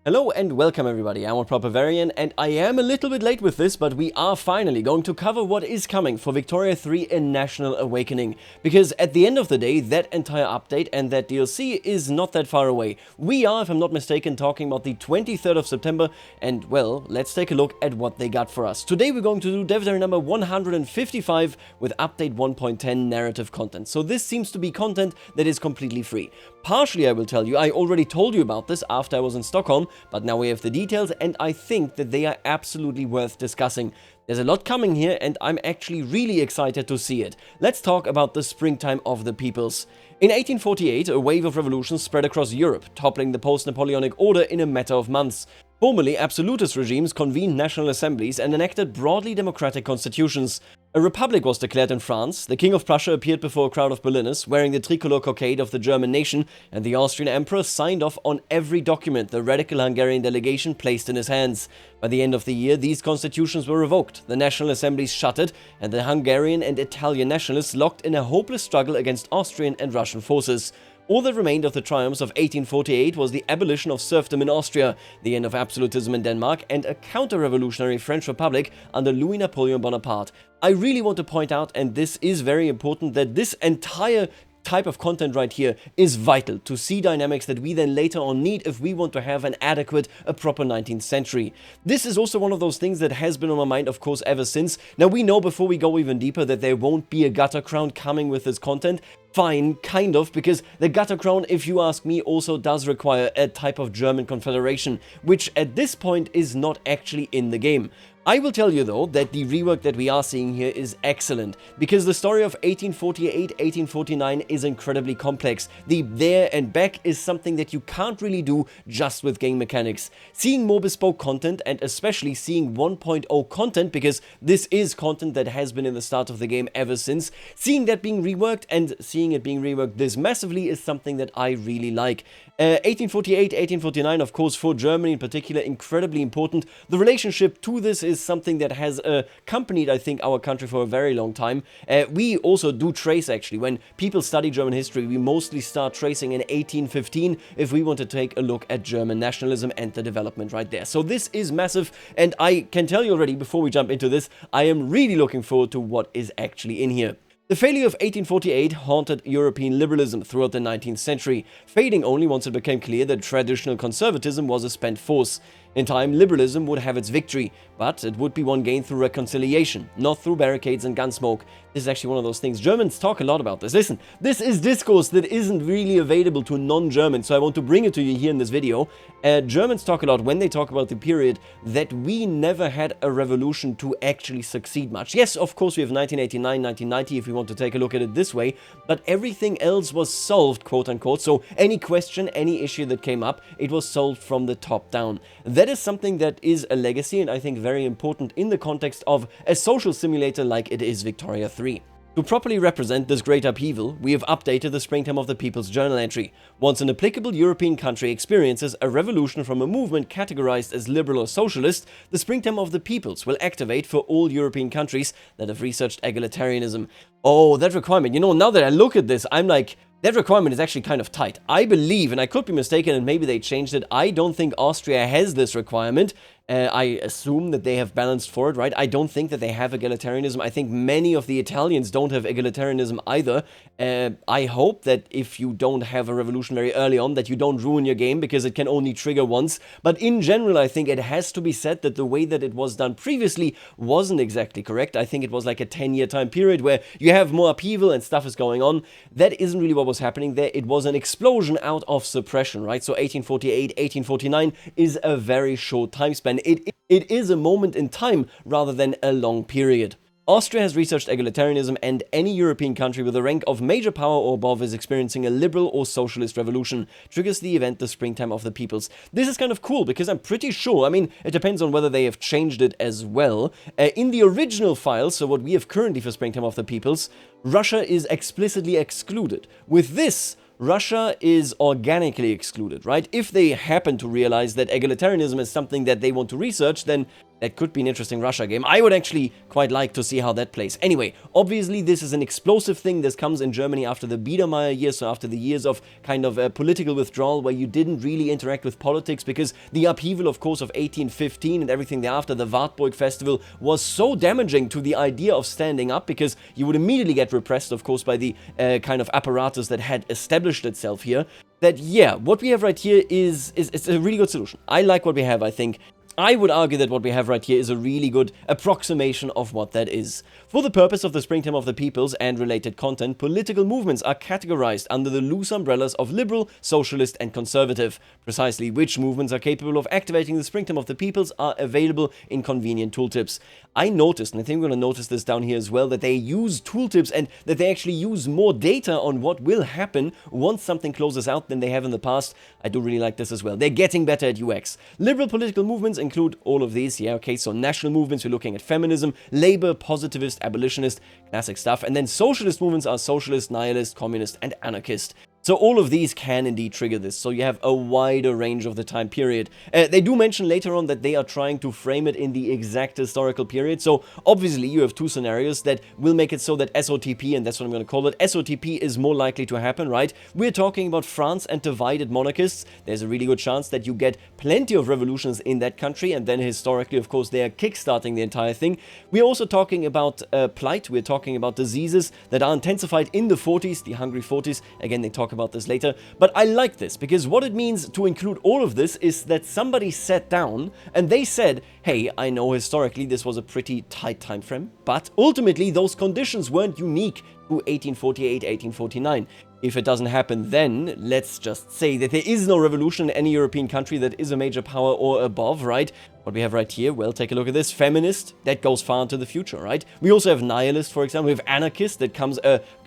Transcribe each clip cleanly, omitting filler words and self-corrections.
Hello and welcome everybody, I'm Bavarian and I am a little bit late with this, but we are finally going to cover what is coming for Victoria 3 A National Awakening. Because at the end of the day, that entire update and that DLC is not that far away. We are, if I'm not mistaken, talking about the 23rd of September, and well, let's take a look at what they got for us. Today we're going to do Dev Diary number 155 with update 1.10 narrative content. So this seems to be content that is completely free. Partially, I will tell you, I already told you about this after I was in Stockholm, but now we have the details and I think that they are absolutely worth discussing. There's a lot coming here and I'm actually really excited to see it. Let's talk about the springtime of the peoples. In 1848, a wave of revolutions spread across Europe, toppling the post-Napoleonic order in a matter of months. Formerly absolutist regimes convened national assemblies and enacted broadly democratic constitutions. A republic was declared in France, the King of Prussia appeared before a crowd of Berliners wearing the tricolor cockade of the German nation, and the Austrian Emperor signed off on every document the radical Hungarian delegation placed in his hands. By the end of the year, these constitutions were revoked, the national assemblies shuttered, and the Hungarian and Italian nationalists locked in a hopeless struggle against Austrian and Russian forces. All that remained of the triumphs of 1848 was the abolition of serfdom in Austria, the end of absolutism in Denmark, and a counter-revolutionary French Republic under Louis Napoleon Bonaparte. I really want to point out, and this is very important, that this entire type of content right here is vital to see dynamics that we then later on need if we want to have a proper 19th century. This is also one of those things that has been on my mind, of course, ever since. Now, we know before we go even deeper that there won't be a gutter crown coming with this content. Fine, kind of, because the gutter crown, if you ask me, also does require a type of German confederation, which at this point is not actually in the game. I will tell you though that the rework that we are seeing here is excellent, because the story of 1848-1849 is incredibly complex. The there and back is something that you can't really do just with game mechanics. Seeing more bespoke content, and especially seeing 1.0 content, because this is content that has been in the start of the game ever since, seeing that being reworked and seeing it being reworked this massively is something that I really like. 1848-1849, of course, for Germany in particular, incredibly important. The relationship to this is something that has accompanied, I think, our country for a very long time. We also do trace, actually. When people study German history, we mostly start tracing in 1815 if we want to take a look at German nationalism and the development right there. So this is massive, and I can tell you already, before we jump into this, I am really looking forward to what is actually in here. The failure of 1848 haunted European liberalism throughout the 19th century, fading only once it became clear that traditional conservatism was a spent force. In time, liberalism would have its victory, but it would be one gained through reconciliation, not through barricades and gunsmoke. This is actually one of those things. Germans talk a lot about this. Listen, this is discourse that isn't really available to non-Germans, so I want to bring it to you here in this video. Germans talk a lot when they talk about the period that we never had a revolution to actually succeed much. Yes, of course, we have 1989, 1990 if we want to take a look at it this way, but everything else was solved, quote unquote. So any question, any issue that came up, it was solved from the top down. That is something that is a legacy, and I think very important in the context of a social simulator like it is Victoria 3. To properly represent this great upheaval, we have updated the Springtime of the People's journal entry. Once an applicable European country experiences a revolution from a movement categorized as liberal or socialist, the Springtime of the Peoples will activate for all European countries that have researched egalitarianism. Oh, that requirement. You know, now that I look at this, I'm like, that requirement is actually kind of tight. I believe, and I could be mistaken and maybe they changed it, I don't think Austria has this requirement. I assume that they have balanced for it, right? I don't think that they have egalitarianism. I think many of the Italians don't have egalitarianism either. I hope that if you don't have a revolution very early on, that you don't ruin your game, because it can only trigger once. But in general, I think it has to be said that the way that it was done previously wasn't exactly correct. I think it was like a 10-year time period where you have more upheaval and stuff is going on. That isn't really what was happening there. It was an explosion out of suppression, right? So 1848, 1849 is a very short time span. It is a moment in time rather than a long period. Austria has researched egalitarianism, and any European country with a rank of major power or above is experiencing a liberal or socialist revolution. Triggers the event the Springtime of the Peoples. This is kind of cool because I'm pretty sure, I mean, it depends on whether they have changed it as well. In the original file, so what we have currently for Springtime of the Peoples, Russia is explicitly excluded. With this, Russia is organically excluded, right? If they happen to realize that egalitarianism is something that they want to research, then That could be an interesting Russia game. I would actually quite like to see how that plays. Anyway, obviously this is an explosive thing. This comes in Germany after the Biedermeier years, so after the years of kind of political withdrawal where you didn't really interact with politics because the upheaval, of course, of 1815 and everything thereafter, the Wartburg Festival, was so damaging to the idea of standing up because you would immediately get repressed, of course, by the kind of apparatus that had established itself here. That, yeah, what we have right here is a really good solution. I like what we have, I think. I would argue that what we have right here is a really good approximation of what that is. For the purpose of the Springtime of the Peoples and related content, political movements are categorized under the loose umbrellas of liberal, socialist, and conservative. Precisely which movements are capable of activating the Springtime of the Peoples are available in convenient tooltips. I noticed, and I think we're going to notice this down here as well, that they use tooltips and that they actually use more data on what will happen once something closes out than they have in the past. I do really like this as well. They're getting better at UX. Liberal political movements include all of these, yeah, okay, so national movements, we're looking at feminism, labor, positivist, abolitionist, classic stuff, and then socialist movements are socialist, nihilist, communist, and anarchist. So all of these can indeed trigger this, so you have a wider range of the time period. They do mention later on that they are trying to frame it in the exact historical period, so obviously you have two scenarios that will make it so that SOTP, and that's what I'm going to call it, SOTP is more likely to happen, right? We're talking about France and divided monarchists. There's a really good chance that you get plenty of revolutions in that country, and then historically, of course, they are kickstarting the entire thing. We're also talking about plight, we're talking about diseases that are intensified in the 40s, the Hungary 40s. Again, they talk about this later, but I like this because what it means to include all of this is that somebody sat down and they said, hey, I know historically this was a pretty tight time frame, but ultimately those conditions weren't unique to 1848, 1849. If it doesn't happen then, let's just say that there is no revolution in any European country that is a major power or above, right? What we have right here, well, take a look at this. Feminist, that goes far into the future, right? We also have nihilist, for example. We have anarchist, that comes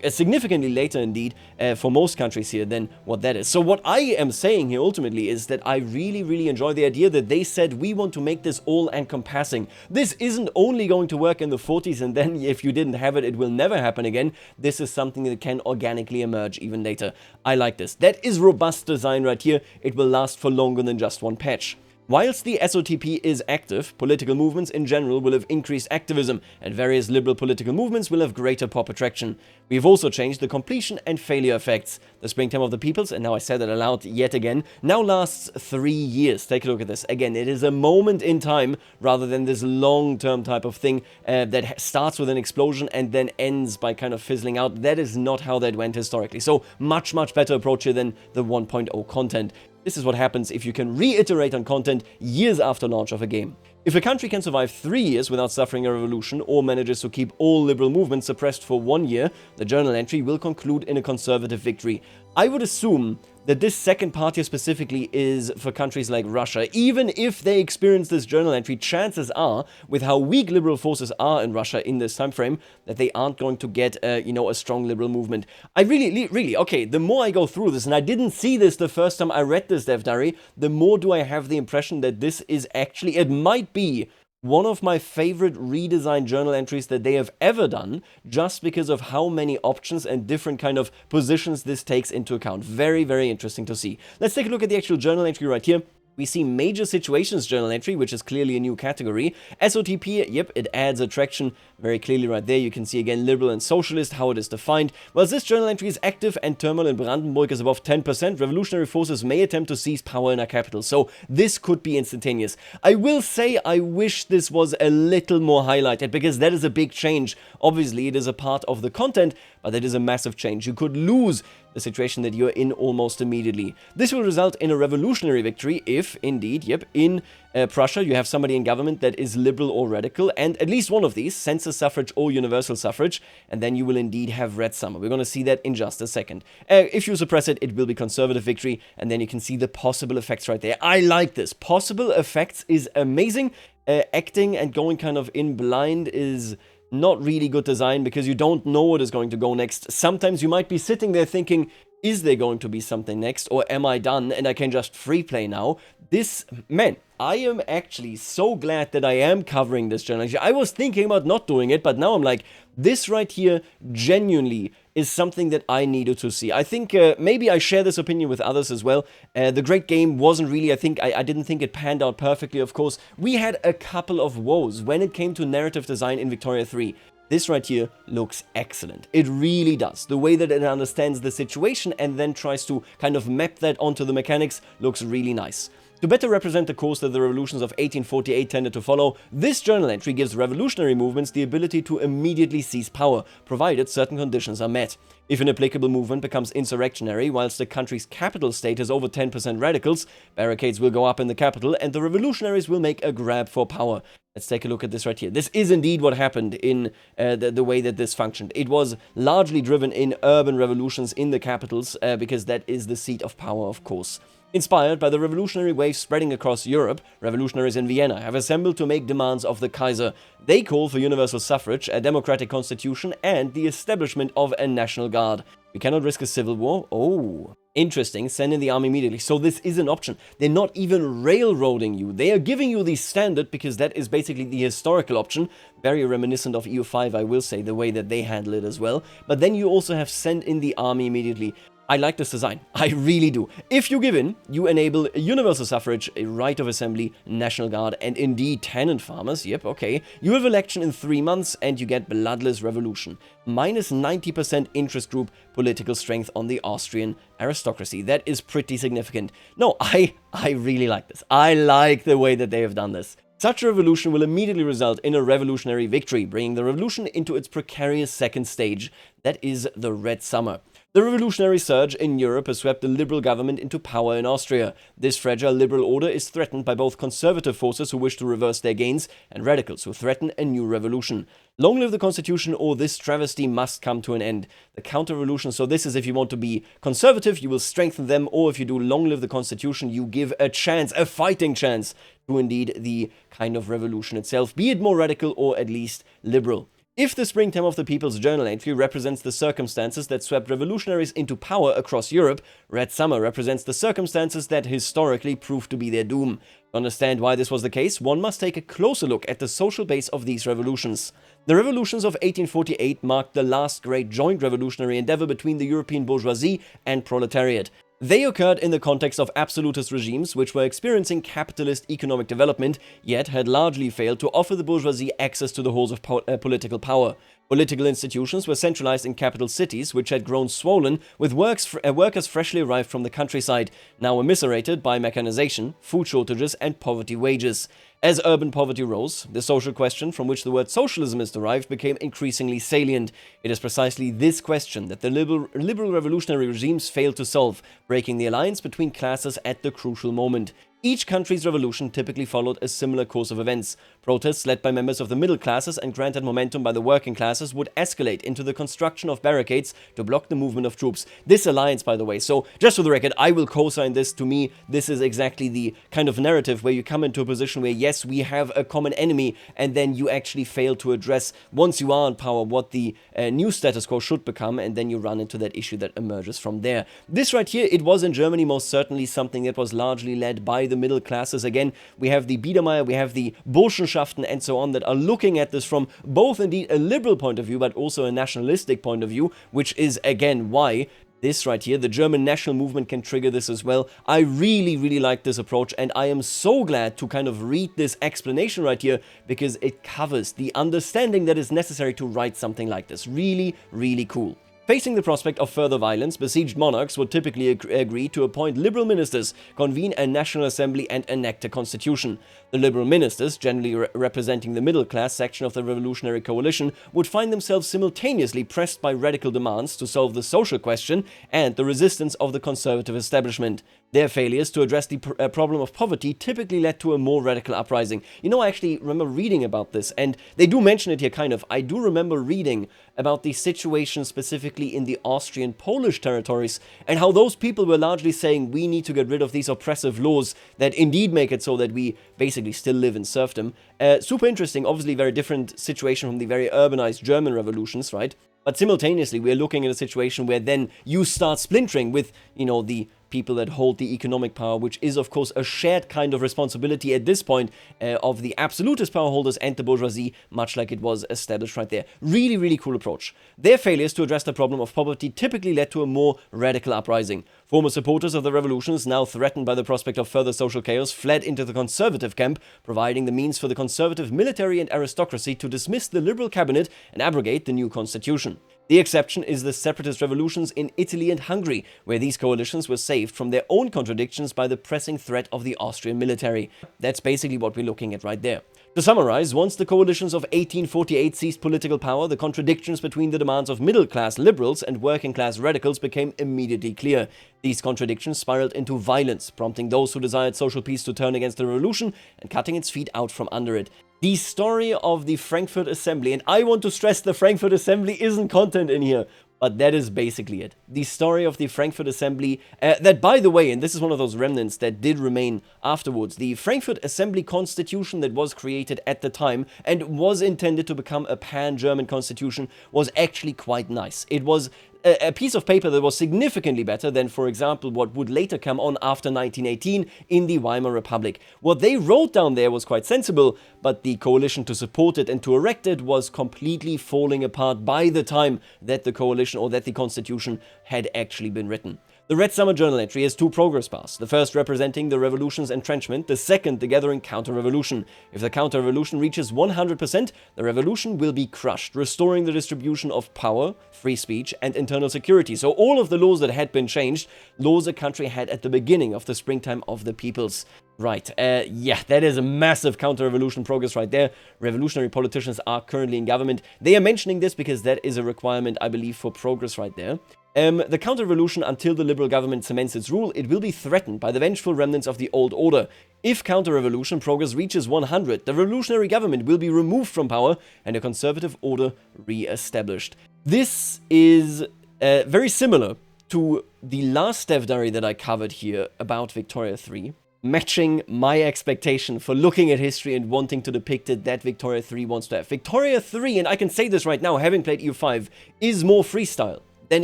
significantly later, indeed, for most countries here than what that is. So what I am saying here, ultimately, is that I really, really enjoy the idea that they said, we want to make this all-encompassing. This isn't only going to work in the 40s, and then if you didn't have it, it will never happen again. This is something that can organically emerge even later. I like this. That is robust design right here. It will last for longer than just one patch. Whilst the SOTP is active, political movements in general will have increased activism, and various liberal political movements will have greater pop attraction. We've also changed the completion and failure effects. The Springtime of the Peoples, and now I said that aloud yet again, now lasts 3 years. Take a look at this. Again, it is a moment in time rather than this long-term type of thing that starts with an explosion and then ends by kind of fizzling out. That is not how that went historically. So much, much better approach here than the 1.0 content. This is what happens if you can reiterate on content years after launch of a game. If a country can survive 3 years without suffering a revolution or manages to keep all liberal movements suppressed for 1 year, the journal entry will conclude in a conservative victory. I would assume that this second part here specifically is for countries like Russia. Even if they experience this journal entry, chances are, with how weak liberal forces are in Russia in this time frame, that they aren't going to get, a strong liberal movement. I really, okay, the more I go through this, and I didn't see this the first time I read this dev diary, the more do I have the impression that this is actually, it might be one of my favorite redesigned journal entries that they have ever done, just because of how many options and different kind of positions this takes into account. Very, very interesting to see. Let's take a look at the actual journal entry right here. We see Major Situations journal entry, which is clearly a new category. SOTP, yep, it adds attraction very clearly right there. You can see again liberal and socialist, how it is defined. While this journal entry is active and turmoil in Brandenburg is above 10%, revolutionary forces may attempt to seize power in our capital. So this could be instantaneous. I will say I wish this was a little more highlighted because that is a big change. Obviously, it is a part of the content, but it is a massive change. You could lose the situation that you're in almost immediately. This will result in a revolutionary victory if, indeed, yep, in Prussia you have somebody in government that is liberal or radical, and at least one of these, census suffrage or universal suffrage, and then you will indeed have red summer. We're going to see that in just a second. If you suppress it, it will be conservative victory, and then you can see the possible effects right there. I like this. Possible effects is amazing. Acting and going kind of in blind is not really good design because you don't know what is going to go next. Sometimes you might be sitting there thinking, is there going to be something next, or am I done and I can just free play now? This, man, I am actually so glad that I am covering this journal. I was thinking about not doing it, but now I'm like, this right here genuinely is something that I needed to see. I think maybe I share this opinion with others as well. The great game wasn't really, I didn't think it panned out perfectly, of course. We had a couple of woes when it came to narrative design in Victoria 3. This right here looks excellent. It really does. The way that it understands the situation and then tries to kind of map that onto the mechanics looks really nice. To better represent the course that the revolutions of 1848 tended to follow, this journal entry gives revolutionary movements the ability to immediately seize power, provided certain conditions are met. If an applicable movement becomes insurrectionary whilst the country's capital state has over 10% radicals, barricades will go up in the capital and the revolutionaries will make a grab for power. Let's take a look at this right here. This is indeed what happened in the way that this functioned. It was largely driven in urban revolutions in the capitals because that is the seat of power, of course. Inspired by the revolutionary wave spreading across Europe, revolutionaries in Vienna have assembled to make demands of the Kaiser. They call for universal suffrage, a democratic constitution, and the establishment of a national guard. We cannot risk a civil war? Oh, interesting. Send in the army immediately. So this is an option. They're not even railroading you. They are giving you the standard because that is basically the historical option. Very reminiscent of EU5, I will say, the way that they handle it as well. But then you also have send in the army immediately. I like this design. I really do. If you give in, you enable universal suffrage, a right of assembly, national guard, and indeed tenant farmers. Yep, okay. You have election in 3 months and you get bloodless revolution. Minus 90% interest group political strength on the Austrian aristocracy. That is pretty significant. No, I really like this. I like the way that they have done this. Such a revolution will immediately result in a revolutionary victory, bringing the revolution into its precarious second stage. That is the Red Summer. The revolutionary surge in Europe has swept the liberal government into power in Austria. This fragile liberal order is threatened by both conservative forces who wish to reverse their gains and radicals who threaten a new revolution. Long live the constitution, or this travesty must come to an end. The counter-revolution, so this is if you want to be conservative, you will strengthen them, or if you do long live the constitution, you give a chance, a fighting chance, to indeed the kind of revolution itself, be it more radical or at least liberal. If the springtime of the People's Journal entry represents the circumstances that swept revolutionaries into power across Europe, Red Summer represents the circumstances that historically proved to be their doom. To understand why this was the case, one must take a closer look at the social base of these revolutions. The revolutions of 1848 marked the last great joint revolutionary endeavor between the European bourgeoisie and proletariat. They occurred in the context of absolutist regimes which were experiencing capitalist economic development, yet had largely failed to offer the bourgeoisie access to the halls of political power. Political institutions were centralized in capital cities, which had grown swollen with workers freshly arrived from the countryside, now immiserated by mechanization, food shortages, and poverty wages. As urban poverty rose, the social question from which the word socialism is derived became increasingly salient. It is precisely this question that the liberal revolutionary regimes failed to solve, breaking the alliance between classes at the crucial moment. Each country's revolution typically followed a similar course of events. Protests led by members of the middle classes and granted momentum by the working classes would escalate into the construction of barricades to block the movement of troops. This alliance, by the way, so just for the record, I will co-sign this. To me, this is exactly the kind of narrative where you come into a position where, yes, we have a common enemy, and then you actually fail to address, once you are in power, what the new status quo should become, and then you run into that issue that emerges from there. This right here, it was in Germany most certainly something that was largely led by the middle classes. Again, we have the Biedermeier, we have the Burschenschaften and so on that are looking at this from both indeed a liberal point of view but also a nationalistic point of view, which is again why this right here, the German national movement, can trigger this as well. I really like this approach, and I am so glad to kind of read this explanation right here because it covers the understanding that is necessary to write something like this. Really cool. Facing the prospect of further violence, besieged monarchs would typically agree to appoint liberal ministers, convene a national assembly, and enact a constitution. The liberal ministers, generally representing the middle-class section of the revolutionary coalition, would find themselves simultaneously pressed by radical demands to solve the social question and the resistance of the conservative establishment. Their failures to address the problem of poverty typically led to a more radical uprising. You know, I actually remember reading about this, and they do mention it here kind of. I do remember reading about the situation specifically in the Austrian-Polish territories, and how those people were largely saying we need to get rid of these oppressive laws that indeed make it so that we basically still live in serfdom. Super interesting, obviously very different situation from the very urbanized German revolutions, right? But simultaneously, we're looking at a situation where then you start splintering with, you know, the people that hold the economic power, which is of course a shared kind of responsibility at this point of the absolutist power holders and the bourgeoisie, much like it was established right there. Really, really cool approach. Their failures to address the problem of poverty typically led to a more radical uprising. Former supporters of the revolutions, now threatened by the prospect of further social chaos, fled into the conservative camp, providing the means for the conservative military and aristocracy to dismiss the liberal cabinet and abrogate the new constitution. The exception is the separatist revolutions in Italy and Hungary, where these coalitions were saved from their own contradictions by the pressing threat of the Austrian military. That's basically what we're looking at right there. To summarize, once the coalitions of 1848 seized political power, the contradictions between the demands of middle-class liberals and working-class radicals became immediately clear. These contradictions spiraled into violence, prompting those who desired social peace to turn against the revolution and cutting its feet out from under it. The story of the Frankfurt Assembly, and I want to stress the Frankfurt Assembly isn't content in here, but that is basically it. The story of the Frankfurt Assembly, that by the way, and this is one of those remnants that did remain afterwards, the Frankfurt Assembly constitution that was created at the time and was intended to become a pan-German constitution was actually quite nice. It was a piece of paper that was significantly better than, for example, what would later come on after 1918 in the Weimar Republic. What they wrote down there was quite sensible, but the coalition to support it and to erect it was completely falling apart by the time that the coalition or that the constitution had actually been written. The Red Summer Journal entry has two progress bars, the first representing the revolution's entrenchment, the second the gathering counter-revolution. If the counter-revolution reaches 100%, the revolution will be crushed, restoring the distribution of power, free speech, and internal security. So all of the laws that had been changed, laws a country had at the beginning of the springtime of the peoples. Right, yeah, that is a massive counter-revolution progress right there. Revolutionary politicians are currently in government. They are mentioning this because that is a requirement, I believe, for progress right there. The counter-revolution, until the liberal government cements its rule, it will be threatened by the vengeful remnants of the old order. If counter-revolution progress reaches 100, the revolutionary government will be removed from power and a conservative order re-established. This is very similar to the last Dev Diary that I covered here about Victoria III, matching my expectation for looking at history and wanting to depict it that Victoria III wants to have. Victoria III, and I can say this right now, having played EU5, is more freestyle than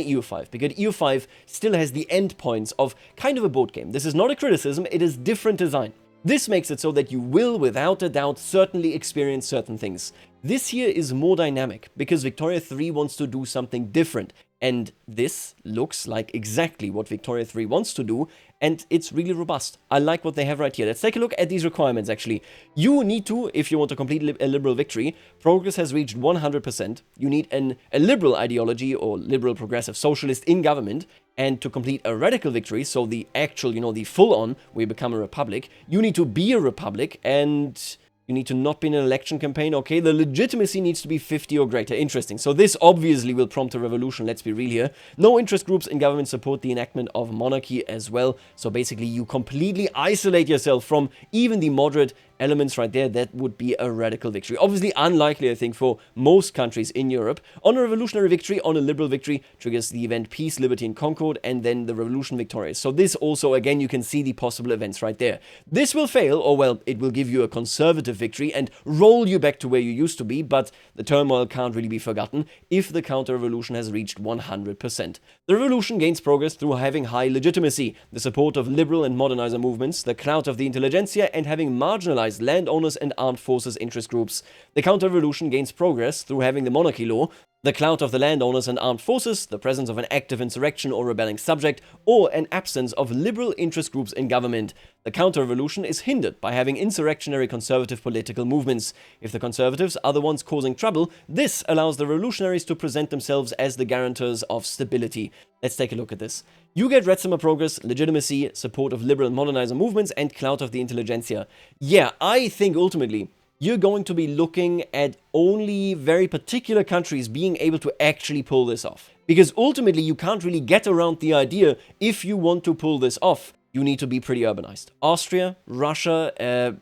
EU5, because EU5 still has the endpoints of kind of a board game. This is not a criticism, it is different design. This makes it so that you will, without a doubt, certainly experience certain things. This here is more dynamic, because Victoria III wants to do something different. And this looks like exactly what Victoria III wants to do, and it's really robust. I like what they have right here. Let's take a look at these requirements, actually. You need to, if you want to complete a liberal victory, progress has reached 100%. You need a liberal ideology or liberal progressive socialist in government, and to complete a radical victory, so the actual, the full-on, we become a republic, you need to be a republic, and you need to not be in an election campaign. Okay, the legitimacy needs to be 50 or greater. Interesting. So this obviously will prompt a revolution, let's be real here. No interest groups in government support the enactment of monarchy as well. So basically you completely isolate yourself from even the moderate elements right there. That would be a radical victory. Obviously unlikely, I think, for most countries in Europe. On a revolutionary victory, on a liberal victory, triggers the event Peace, Liberty and Concord, and then the revolution victorious. So this also, again, you can see the possible events right there. This will fail, or well, it will give you a conservative victory and roll you back to where you used to be, but the turmoil can't really be forgotten if the counter-revolution has reached 100%. The revolution gains progress through having high legitimacy, the support of liberal and modernizer movements, the clout of the intelligentsia, and having marginalized landowners and armed forces interest groups. The counter-revolution gains progress through having the monarchy law, the clout of the landowners and armed forces, the presence of an active insurrection or rebelling subject, or an absence of liberal interest groups in government. The counter-revolution is hindered by having insurrectionary conservative political movements. If the conservatives are the ones causing trouble, this allows the revolutionaries to present themselves as the guarantors of stability. Let's take a look at this. You get Red Summer progress, legitimacy, support of liberal and modernizer movements, and clout of the intelligentsia. Yeah, I think ultimately you're going to be looking at only very particular countries being able to actually pull this off. Because ultimately you can't really get around the idea, if you want to pull this off, you need to be pretty urbanized. Austria, Russia,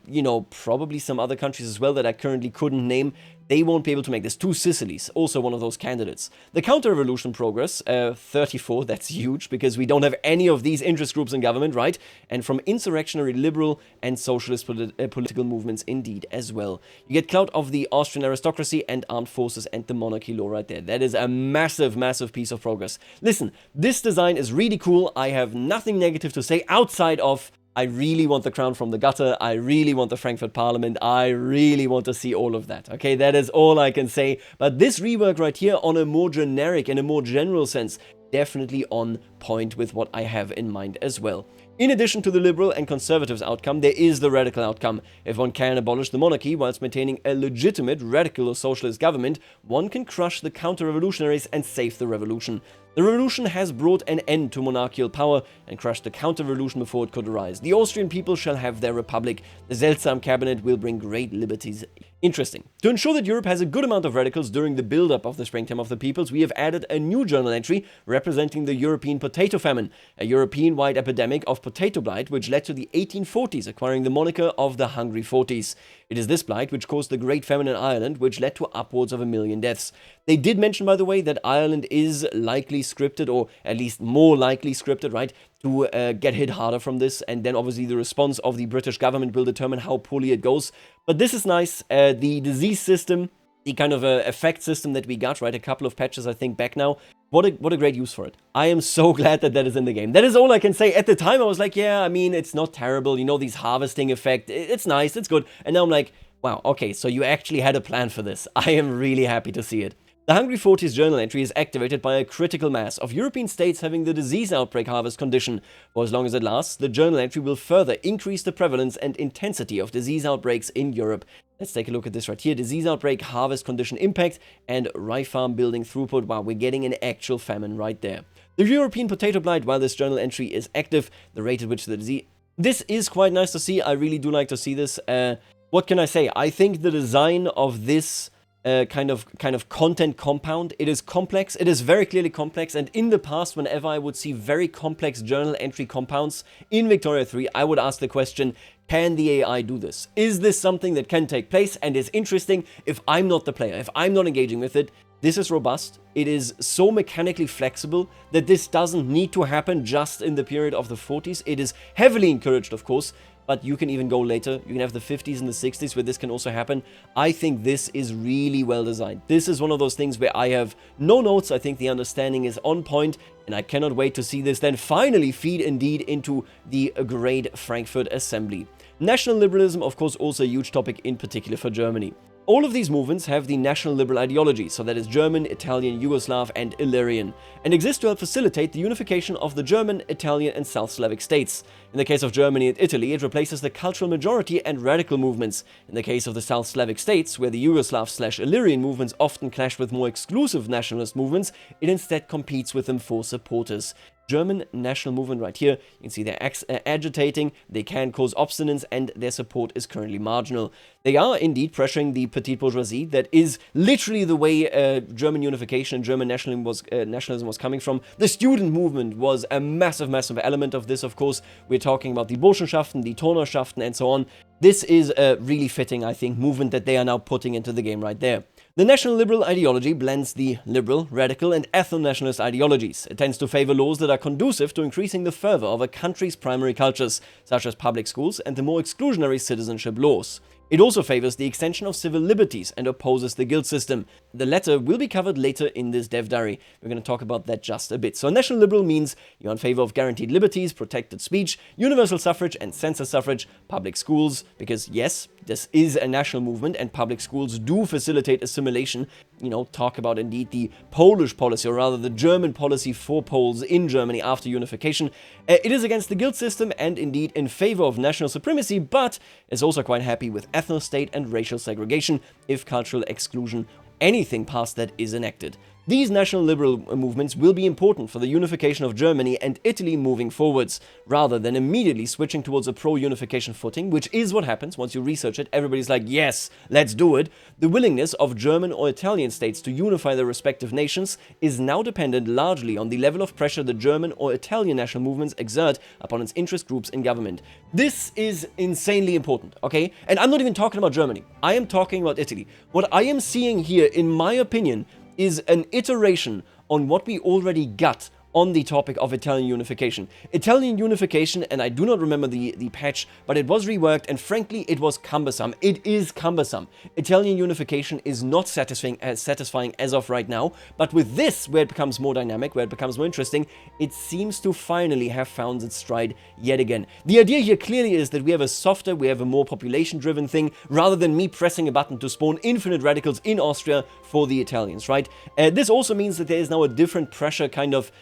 you know, probably some other countries as well that I currently couldn't name, they won't be able to make this. 2 Sicilies, also one of those candidates. The counter-revolution progress, 34, that's huge, because we don't have any of these interest groups in government, right? And from insurrectionary, liberal, and socialist political movements indeed as well. You get clout of the Austrian aristocracy and armed forces and the monarchy law right there. That is a massive, massive piece of progress. Listen, this design is really cool. I have nothing negative to say outside of I really want the crown from the gutter, I really want the Frankfurt Parliament, I really want to see all of that, okay? That is all I can say, but this rework right here on a more generic and a more general sense, definitely on point with what I have in mind as well. In addition to the liberal and conservatives outcome, there is the radical outcome. If one can abolish the monarchy whilst maintaining a legitimate radical or socialist government, one can crush the counter-revolutionaries and save the revolution. The revolution has brought an end to monarchical power and crushed the counter-revolution before it could arise. The Austrian people shall have their republic. The Seltsam cabinet will bring great liberties. Interesting. To ensure that Europe has a good amount of radicals during the build-up of the Springtime of the Peoples, we have added a new journal entry representing the European potato famine, a European-wide epidemic of potato blight which led to the 1840s acquiring the moniker of the Hungry Forties. It is this blight which caused the Great Famine in Ireland, which led to upwards of 1 million deaths. They did mention, by the way, that Ireland is likely scripted, or at least more likely scripted, right, to get hit harder from this, and then obviously the response of the British government will determine how poorly it goes. But this is nice. The disease system, the kind of effect system that we got, right, a couple of patches I think back now, what a great use for it. I am so glad that that is in the game. That is all I can say. At the time I was like, yeah, I mean, it's not terrible, you know, these harvesting effect, it's nice, it's good. And now I'm like, wow, okay, so you actually had a plan for this. I am really happy to see it. The Hungry Forties journal entry is activated by a critical mass of European states having the disease outbreak harvest condition. For as long as it lasts, the journal entry will further increase the prevalence and intensity of disease outbreaks in Europe. Let's take a look at this right here. Disease outbreak, harvest condition impact, and rye farm building throughput. Wow, we're getting an actual famine right there. The European potato blight, while this journal entry is active, the rate at which the disease... This is quite nice to see. I really do like to see this. What can I say? I think the design of this kind of content compound, it is complex, it is very clearly complex, and in the past, whenever I would see very complex journal entry compounds in Victoria 3, I would ask the question, can the AI do this? Is this something that can take place and is interesting if I'm not the player, if I'm not engaging with it? This is robust, it is so mechanically flexible that this doesn't need to happen just in the period of the 40s. It is heavily encouraged, of course, but you can even go later. You can have the 50s and the 60s where this can also happen. I think this is really well designed. This is one of those things where I have no notes. I think the understanding is on point, and I cannot wait to see this then finally feed indeed into the great Frankfurt Assembly. National liberalism, of course, also a huge topic in particular for Germany. All of these movements have the national liberal ideology, so that is German, Italian, Yugoslav, and Illyrian, and exist to help facilitate the unification of the German, Italian, and South Slavic states. In the case of Germany and Italy, it replaces the cultural majority and radical movements. In the case of the South Slavic states, where the Yugoslav/Illyrian movements often clash with more exclusive nationalist movements, it instead competes with them for supporters. German national movement right here, you can see they're agitating, they can cause obstinance, and their support is currently marginal. They are indeed pressuring the petite bourgeoisie. That is literally the way German unification and German nationalism was coming from. The student movement was a massive, massive element of this, of course. We're talking about the Burschenschaften, the Turnerschaften, and so on. This is a really fitting, I think, movement that they are now putting into the game right there. The national liberal ideology blends the liberal, radical, and ethno-nationalist ideologies. It tends to favor laws that are conducive to increasing the fervor of a country's primary cultures, such as public schools and the more exclusionary citizenship laws. It also favors the extension of civil liberties and opposes the guild system. The latter will be covered later in this dev diary. We're going to talk about that just a bit. So national liberal means you're in favor of guaranteed liberties, protected speech, universal suffrage and census suffrage, public schools, because yes, this is a national movement and public schools do facilitate assimilation. You know, talk about indeed the Polish policy, or rather the German policy for Poles in Germany after unification. It is against the guild system and indeed in favor of national supremacy, but is also quite happy with ethno-state and racial segregation if cultural exclusion, anything past that, is enacted. These national liberal movements will be important for the unification of Germany and Italy moving forwards, rather than immediately switching towards a pro-unification footing, which is what happens once you research it. Everybody's like, yes, let's do it. The willingness of German or Italian states to unify their respective nations is now dependent largely on the level of pressure the German or Italian national movements exert upon its interest groups in government. This is insanely important, okay? And I'm not even talking about Germany. I am talking about Italy. What I am seeing here, in my opinion, is an iteration on what we already got on the topic of Italian unification. Italian unification, and I do not remember the patch, but it was reworked, and frankly, it was cumbersome. It is cumbersome. Italian unification is not satisfying as of right now, but with this, where it becomes more dynamic, where it becomes more interesting, it seems to finally have found its stride yet again. The idea here clearly is that we have a softer, we have a more population-driven thing, rather than me pressing a button to spawn infinite radicals in Austria for the Italians, right? This also means that there is now a different pressure kind of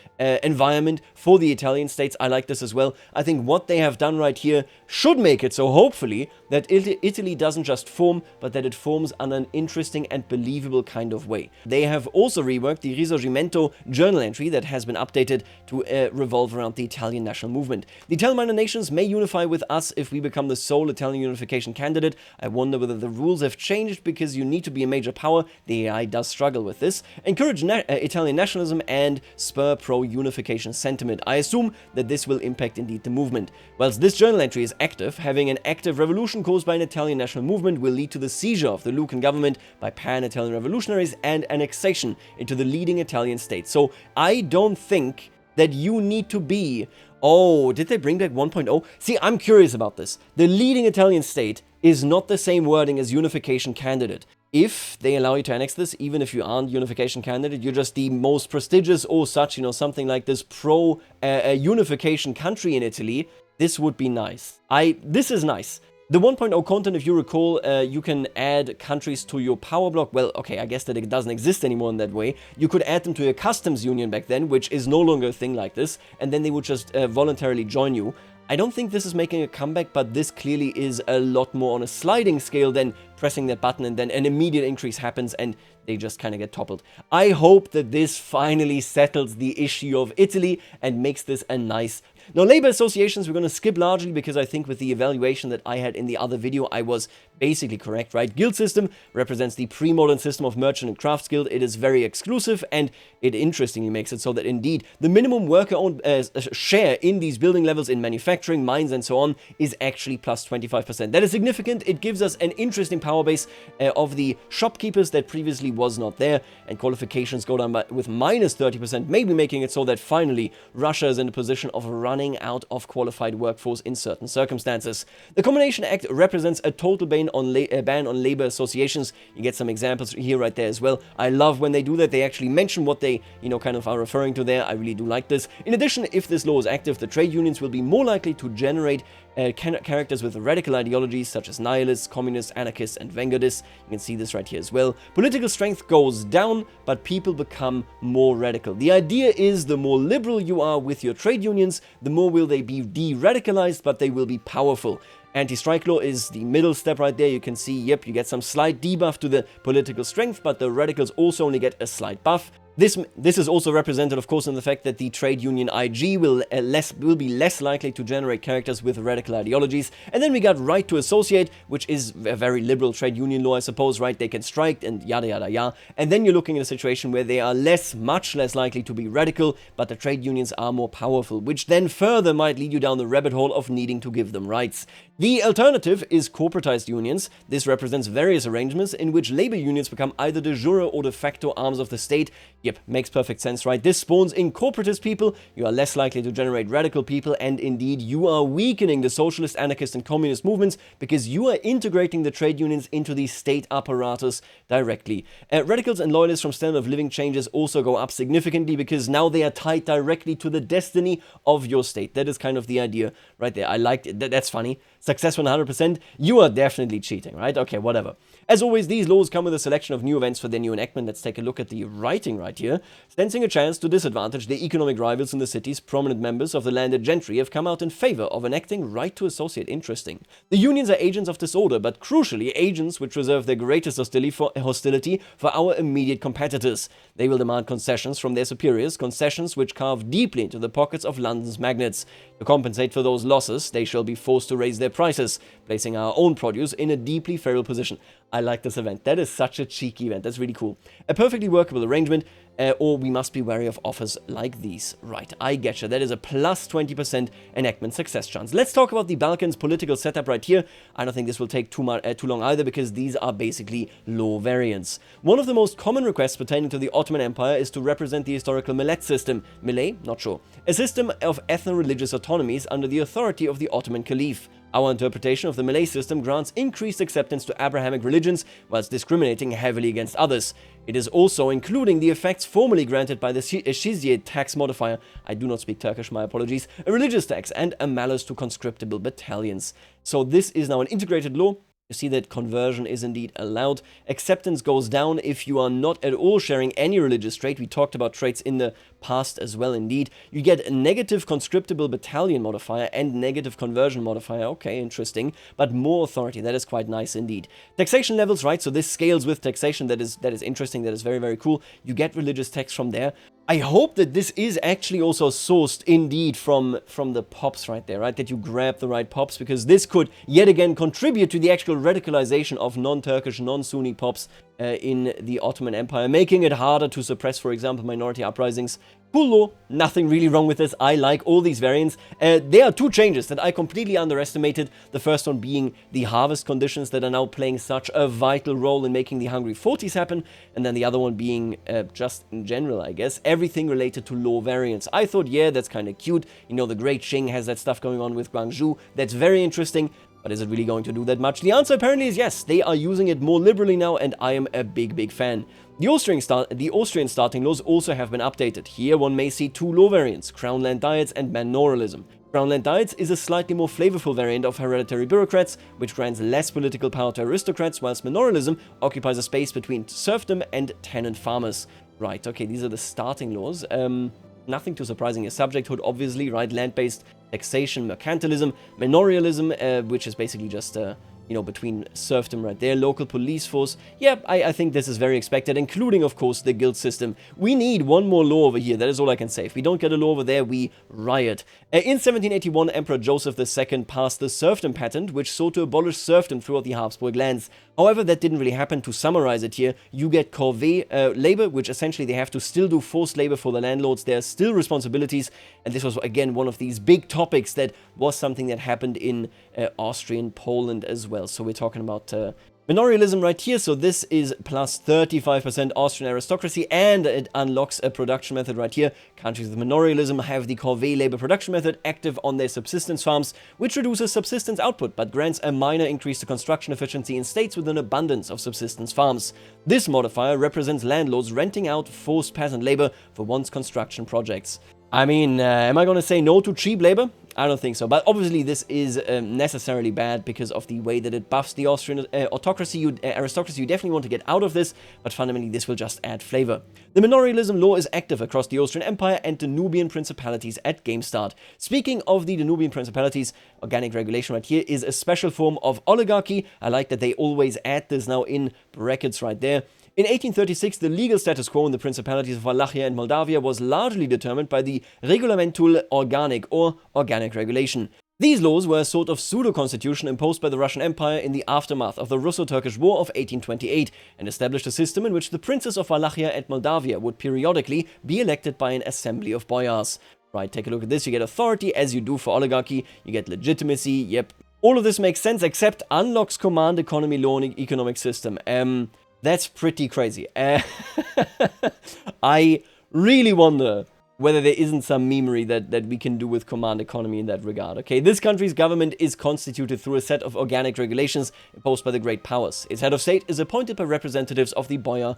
environment for the Italian states. I like this as well. I think what they have done right here should make it so, hopefully, that Italy doesn't just form, but that it forms on an interesting and believable kind of way. They have also reworked the Risorgimento journal entry that has been updated to revolve around the Italian national movement. The Italian minor nations may unify with us if we become the sole Italian unification candidate. I wonder whether the rules have changed because you need to be a major power. The AI does struggle with this. Encourage Italian nationalism and spur pro-unification sentiment. I assume that this will impact indeed the movement. Whilst this journal entry is active, having an active revolution caused by an Italian national movement will lead to the seizure of the Lucan government by pan-Italian revolutionaries and annexation into the leading Italian state. So I don't think that you need to be... Oh, did they bring back 1.0? See, I'm curious about this. The leading Italian state is not the same wording as unification candidate. If they allow you to annex this, even if you aren't unification candidate, you're just the most prestigious or such, you know, something like this pro-unification country in Italy, this would be nice. This is nice. The 1.0 content, if you recall, you can add countries to your power block. Well, okay, I guess that it doesn't exist anymore in that way. You could add them to your customs union back then, which is no longer a thing like this, and then they would just voluntarily join you. I don't think this is making a comeback, but this clearly is a lot more on a sliding scale than pressing that button and then an immediate increase happens and they just kind of get toppled. I hope that this finally settles the issue of Italy and makes this a nice... Now, labor associations, we're going to skip largely because I think with the evaluation that I had in the other video, I was basically correct, right? Guild system represents the pre-modern system of merchant and crafts guild. It is very exclusive and it interestingly makes it so that indeed the minimum worker-owned share in these building levels in manufacturing, mines and so on is actually plus 25%. That is significant. It gives us an interesting power base of the shopkeepers that previously was not there, and qualifications go down with minus 30%, maybe making it so that finally Russia is in a position of running out of qualified workforce in certain circumstances. The Combination Act represents a total ban on labor associations. You get some examples here right there as well. I love when they do that. They actually mention what they, you know, kind of are referring to there. I really do like this. In addition, if this law is active, the trade unions will be more likely to generate characters with radical ideologies such as nihilists, communists, anarchists, and vanguardists. You can see this right here as well. Political strength goes down, but people become more radical. The idea is the more liberal you are with your trade unions, the more will they be de-radicalized, but they will be powerful. Anti-strike law is the middle step right there. You can see, yep, you get some slight debuff to the political strength, but the radicals also only get a slight buff. This is also represented, of course, in the fact that the trade union IG will be less likely to generate characters with radical ideologies. And then we got right to associate, which is a very liberal trade union law, I suppose, right? They can strike and yada yada yada. And then you're looking at a situation where they are much less likely to be radical, but the trade unions are more powerful, which then further might lead you down the rabbit hole of needing to give them rights. The alternative is corporatized unions. This represents various arrangements in which labor unions become either de jure or de facto arms of the state. Yep, makes perfect sense, right? This spawns incorporatist people, you are less likely to generate radical people, and indeed you are weakening the socialist, anarchist, and communist movements because you are integrating the trade unions into the state apparatus directly. Radicals and loyalists from standard of living changes also go up significantly because now they are tied directly to the destiny of your state. That is kind of the idea right there. I liked it. That's funny. success 100%, you are definitely cheating, right? Okay, whatever. As always, these laws come with a selection of new events for their new enactment. Let's take a look at the writing right here. Sensing a chance to disadvantage the economic rivals in the cities, prominent members of the landed gentry have come out in favor of enacting right to associate. Interesting. The unions are agents of disorder, but crucially, agents which reserve their greatest hostility for our immediate competitors. They will demand concessions from their superiors, concessions which carve deeply into the pockets of London's magnates. To compensate for those losses, they shall be forced to raise their prices, placing our own produce in a deeply feral position. I like this event. That is such a cheeky event. That's really cool. A perfectly workable arrangement, or we must be wary of offers like these. Right, I getcha. That is a plus 20% enactment success chance. Let's talk about the Balkans political setup right here. I don't think this will take too long either, because these are basically law variants. One of the most common requests pertaining to the Ottoman Empire is to represent the historical millet system. Millet? Not sure. A system of ethno-religious autonomies under the authority of the Ottoman Caliph. Our interpretation of the Malay system grants increased acceptance to Abrahamic religions, whilst discriminating heavily against others. It is also including the effects formerly granted by the Shizye tax modifier, I do not speak Turkish, my apologies, a religious tax, and a malus to conscriptable battalions. So this is now an integrated law. You see that conversion is indeed allowed. Acceptance goes down if you are not at all sharing any religious trait. We talked about traits in the past as well, indeed. You get a negative conscriptable battalion modifier and negative conversion modifier. Okay, interesting. But more authority. That is quite nice indeed. Taxation levels, right? So this scales with taxation. That is interesting. That is very, very cool. You get religious tax from there. I hope that this is actually also sourced indeed from the pops right there, right? That you grab the right pops, because this could yet again contribute to the actual radicalization of non-Turkish, non-Sunni pops in the Ottoman Empire, making it harder to suppress, for example, minority uprisings. Cool law, nothing really wrong with this. I like all these variants. There are two changes that I completely underestimated. The first one being the harvest conditions that are now playing such a vital role in making the Hungary 40s happen. And then the other one being just in general, I guess, everything related to law variants. I thought, yeah, that's kind of cute. You know, the Great Qing has that stuff going on with Guangzhou. That's very interesting. But is it really going to do that much? The answer apparently is yes. They are using it more liberally now, and I am a big, big fan. The Austrian starting laws also have been updated. Here one may see two law variants, Crown Land Diets and Manoralism. Crown Land Diets is a slightly more flavorful variant of hereditary bureaucrats, which grants less political power to aristocrats, whilst Manoralism occupies a space between serfdom and tenant farmers. Right, okay, these are the starting laws. Nothing too surprising. A subjecthood, obviously, right? Land-based taxation, mercantilism, manorialism, which is basically just, you know, between serfdom right there, local police force. Yeah, I think this is very expected, including, of course, the guild system. We need one more law over here. That is all I can say. If we don't get a law over there, we riot. In 1781, Emperor Joseph II passed the serfdom patent, which sought to abolish serfdom throughout the Habsburg lands. However, that didn't really happen. To summarize it here, you get corvée labor, which essentially they have to still do forced labor for the landlords. There are still responsibilities, and this was, again, one of these big topics that was something that happened in Austrian Poland as well. So we're talking about manorialism right here. So this is plus 35% Austrian aristocracy, and it unlocks a production method right here. Countries with manorialism have the corvée labor production method active on their subsistence farms, which reduces subsistence output but grants a minor increase to construction efficiency in states with an abundance of subsistence farms. This modifier represents landlords renting out forced peasant labor for one's construction projects. I mean, am I going to say no to cheap labor? I don't think so, but obviously this is necessarily bad because of the way that it buffs the Austrian aristocracy. You definitely want to get out of this, but fundamentally this will just add flavor. The manorialism law is active across the Austrian Empire and Danubian principalities at game start. Speaking of the Danubian principalities, organic regulation right here is a special form of oligarchy. I like that they always add this now in brackets right there. In 1836, the legal status quo in the principalities of Wallachia and Moldavia was largely determined by the Regulamentul Organic, or organic regulation. These laws were a sort of pseudo-constitution imposed by the Russian Empire in the aftermath of the Russo-Turkish War of 1828, and established a system in which the princes of Wallachia and Moldavia would periodically be elected by an assembly of boyars. Right, take a look at this. You get authority, as you do for oligarchy. You get legitimacy. Yep. All of this makes sense, except unlocks command economy law and economic system. That's pretty crazy. I really wonder whether there isn't some memery that we can do with command economy in that regard. Okay, this country's government is constituted through a set of organic regulations imposed by the great powers. Its head of state is appointed by representatives of the boyar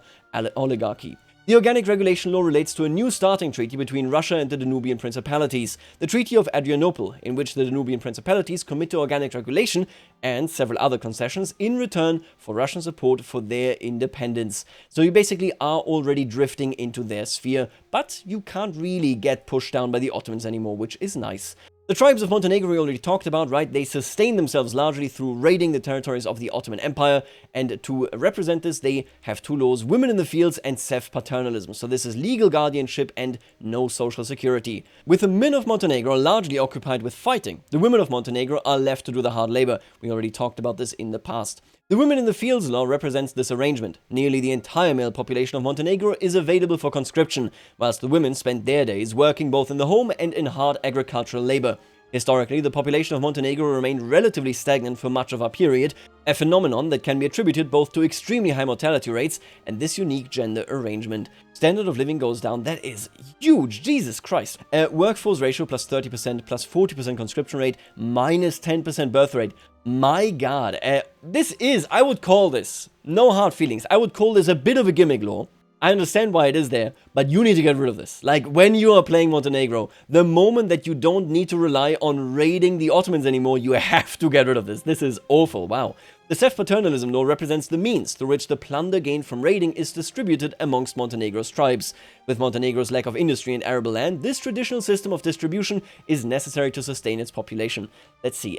oligarchy. The organic regulation law relates to a new starting treaty between Russia and the Danubian principalities, the Treaty of Adrianople, in which the Danubian principalities commit to organic regulation and several other concessions in return for Russian support for their independence. So you basically are already drifting into their sphere, but you can't really get pushed down by the Ottomans anymore, which is nice. The tribes of Montenegro we already talked about, right? They sustain themselves largely through raiding the territories of the Ottoman Empire, and to represent this, they have two laws: women in the fields and self-paternalism. So this is legal guardianship and no social security. With the men of Montenegro largely occupied with fighting, the women of Montenegro are left to do the hard labor. We already talked about this in the past. The women in the fields law represents this arrangement. Nearly the entire male population of Montenegro is available for conscription, whilst the women spend their days working both in the home and in hard agricultural labor. Historically, the population of Montenegro remained relatively stagnant for much of our period, a phenomenon that can be attributed both to extremely high mortality rates and this unique gender arrangement. Standard of living goes down. That is huge, Jesus Christ. Workforce ratio plus 30%, plus 40% conscription rate, minus 10% birth rate. My God, I would call this, no hard feelings, I would call this a bit of a gimmick law. I understand why it is there, but you need to get rid of this. Like, when you are playing Montenegro, the moment that you don't need to rely on raiding the Ottomans anymore, you have to get rid of this. This is awful, wow. The self-paternalism law represents the means through which the plunder gained from raiding is distributed amongst Montenegro's tribes. With Montenegro's lack of industry and arable land, this traditional system of distribution is necessary to sustain its population. Let's see,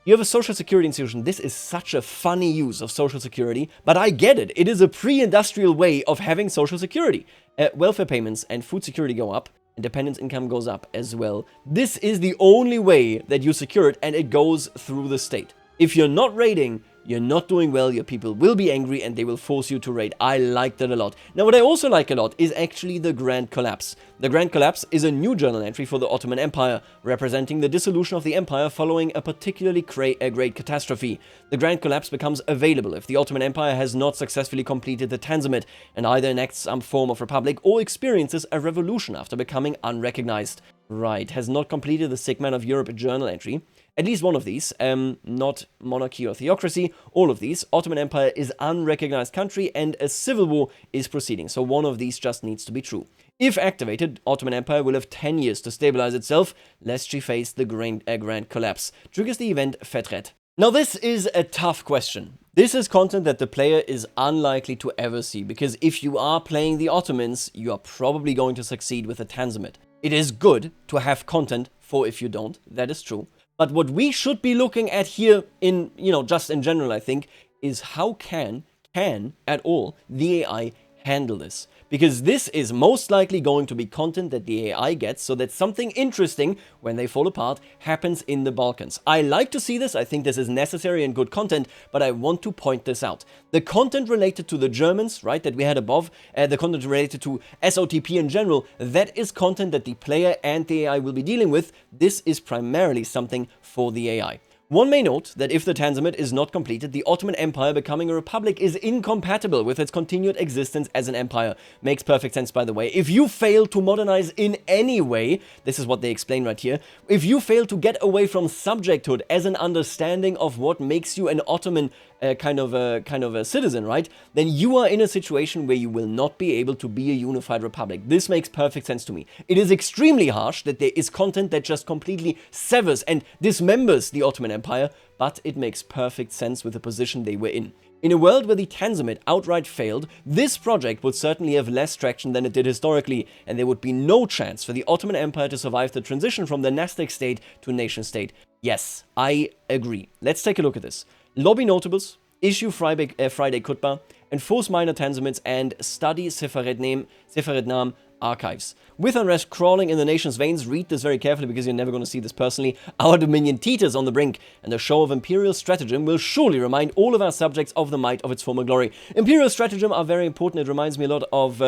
you have a social security institution. This is such a funny use of social security, but I get it. It is a pre-industrial way of having social security. Welfare payments and food security go up, and dependence income goes up as well. This is the only way that you secure it, and it goes through the state. If you're not raiding, you're not doing well, your people will be angry and they will force you to raid. I like that a lot. Now, what I also like a lot is actually the Grand Collapse. The Grand Collapse is a new journal entry for the Ottoman Empire, representing the dissolution of the empire following a particularly great catastrophe. The Grand Collapse becomes available if the Ottoman Empire has not successfully completed the Tanzimat and either enacts some form of republic or experiences a revolution after becoming unrecognized. Right, has not completed the Sick Man of Europe journal entry. At least one of these, not monarchy or theocracy, all of these. Ottoman Empire is unrecognized country and a civil war is proceeding, so one of these just needs to be true. If activated, Ottoman Empire will have 10 years to stabilize itself, lest she face the Grand Collapse. Triggers the event Fetret. Now this is a tough question. This is content that the player is unlikely to ever see, because if you are playing the Ottomans, you are probably going to succeed with the Tanzimat. It is good to have content for if you don't, that is true. But what we should be looking at here in, just in general, I think, is how can at all the AI handle this? Because this is most likely going to be content that the AI gets, so that something interesting, when they fall apart, happens in the Balkans. I like to see this, I think this is necessary and good content, but I want to point this out. The content related to the Germans, right, that we had above, the content related to SOTP in general, that is content that the player and the AI will be dealing with. This is primarily something for the AI. One may note that if the Tanzimat is not completed, the Ottoman Empire becoming a republic is incompatible with its continued existence as an empire. Makes perfect sense, by the way. If you fail to modernize in any way, this is what they explain right here, if you fail to get away from subjecthood as an understanding of what makes you an Ottoman kind of a citizen, right, then you are in a situation where you will not be able to be a unified republic. This makes perfect sense to me. It is extremely harsh that there is content that just completely severs and dismembers the Ottoman Empire, but it makes perfect sense with the position they were in. In a world where the Tanzimat outright failed, this project would certainly have less traction than it did historically, and there would be no chance for the Ottoman Empire to survive the transition from dynastic state to nation state. Yes, I agree. Let's take a look at this. Lobby notables, issue Friday Khutbah, enforce minor Tanzimats, and study Sefarednam archives. With unrest crawling in the nation's veins, read this very carefully because you're never going to see this personally. Our dominion teeters on the brink, and the show of imperial stratagem will surely remind all of our subjects of the might of its former glory. Imperial stratagem are very important. It reminds me a lot of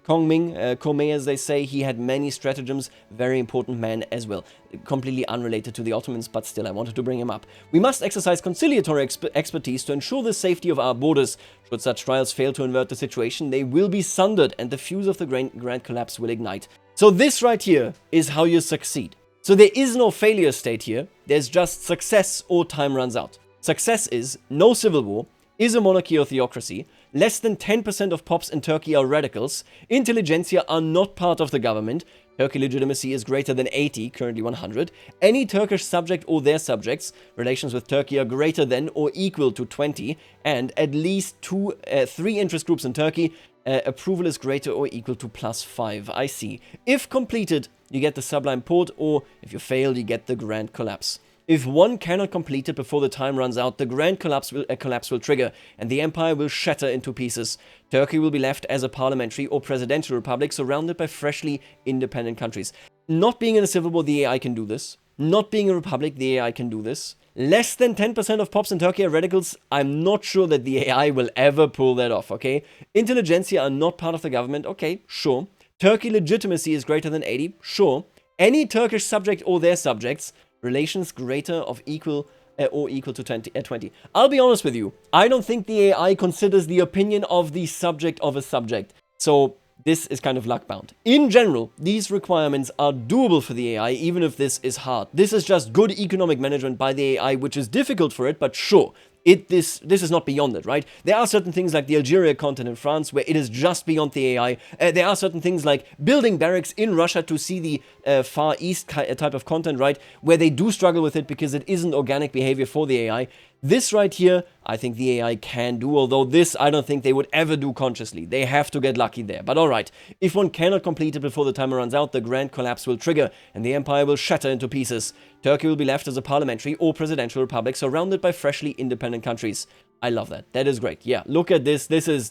Kongming, Komei, as they say. He had many stratagems, very important man as well. Completely unrelated to the Ottomans, but still I wanted to bring him up. We must exercise conciliatory expertise to ensure the safety of our borders. Should such trials fail to invert the situation, they will be sundered and the fuse of the Grand Collapse will ignite. So this right here is how you succeed. So there is no failure state here, there's just success or time runs out. Success is no civil war, is a monarchy or theocracy, less than 10% of pops in Turkey are radicals, intelligentsia are not part of the government, Turkey legitimacy is greater than 80, currently 100, any Turkish subject or their subjects, relations with Turkey are greater than or equal to 20, and at least 3 interest groups in Turkey, approval is greater or equal to +5. I see. If completed, you get the sublime port, or if you fail, you get the grand collapse. If one cannot complete it before the time runs out, the grand collapse will trigger, and the empire will shatter into pieces. Turkey will be left as a parliamentary or presidential republic surrounded by freshly independent countries. Not being in a civil war, the AI can do this. Not being a republic, the AI can do this. Less than 10% of pops in Turkey are radicals. I'm not sure that the AI will ever pull that off, okay? Intelligentsia are not part of the government. Okay, sure. Turkey legitimacy is greater than 80. Sure. Any Turkish subject or their subjects, relations greater of equal or equal to 20. I'll be honest with you. I don't think the AI considers the opinion of the subject of a subject. So this is kind of luck-bound. In general, these requirements are doable for the AI, even if this is hard. This is just good economic management by the AI, which is difficult for it, but sure. This is not beyond it, right? There are certain things like the Algeria content in France where it is just beyond the AI. There are certain things like building barracks in Russia to see the Far East type of content, right? Where they do struggle with it because it isn't organic behavior for the AI. This right here, I think the AI can do, although this I don't think they would ever do consciously. They have to get lucky there. But alright, if one cannot complete it before the timer runs out, the grand collapse will trigger and the empire will shatter into pieces. Turkey will be left as a parliamentary or presidential republic surrounded by freshly independent countries. I love that. That is great. Yeah, look at this. This is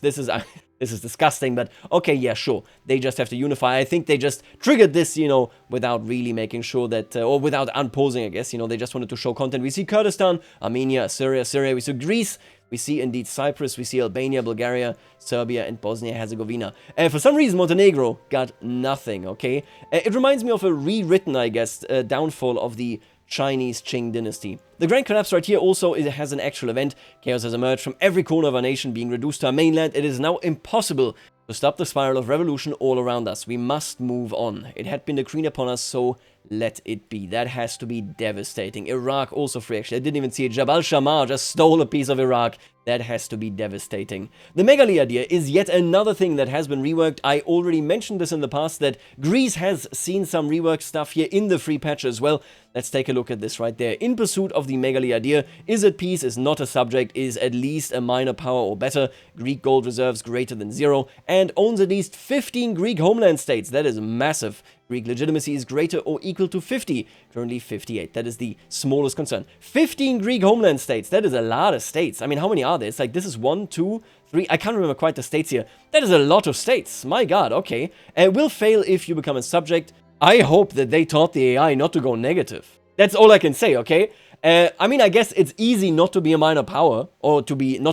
disgusting, but okay, yeah, sure. They just have to unify. I think they just triggered this, you know, without really making sure that, or without unposing, I guess, you know, they just wanted to show content. We see Kurdistan, Armenia, Syria, we see Greece, we see indeed Cyprus, we see Albania, Bulgaria, Serbia, and Bosnia-Herzegovina. And for some reason, Montenegro got nothing, okay? It reminds me of a rewritten, I guess, downfall of the Chinese Qing dynasty. The Grand Collapse right here also has an actual event. Chaos has emerged from every corner of our nation, being reduced to our mainland. It is now impossible to stop the spiral of revolution all around us. We must move on. It had been decreed upon us, so let it be. That has to be devastating. Iraq also free, actually. I didn't even see it. Jabal Shammar just stole a piece of Iraq. That has to be devastating. The megali idea is yet another thing that has been reworked. I already mentioned this in the past, that Greece has seen some rework stuff here in the free patch as well. Let's take a look at this right there. In pursuit of the megali idea, is at peace, is not a subject, is at least a minor power or better, Greek gold reserves greater than 0, and owns at least 15 Greek homeland states. That is massive. Greek legitimacy is greater or equal to 50, currently 58. That is the smallest concern. 15 Greek homeland states, that is a lot of states. I mean, how many are there? It's like, this is 1, 2, 3, I can't remember quite the states here. That is a lot of states, my god, okay. Will fail if you become a subject. I hope that they taught the AI not to go negative. That's all I can say, okay? I mean, I guess it's easy not to be a minor power, or not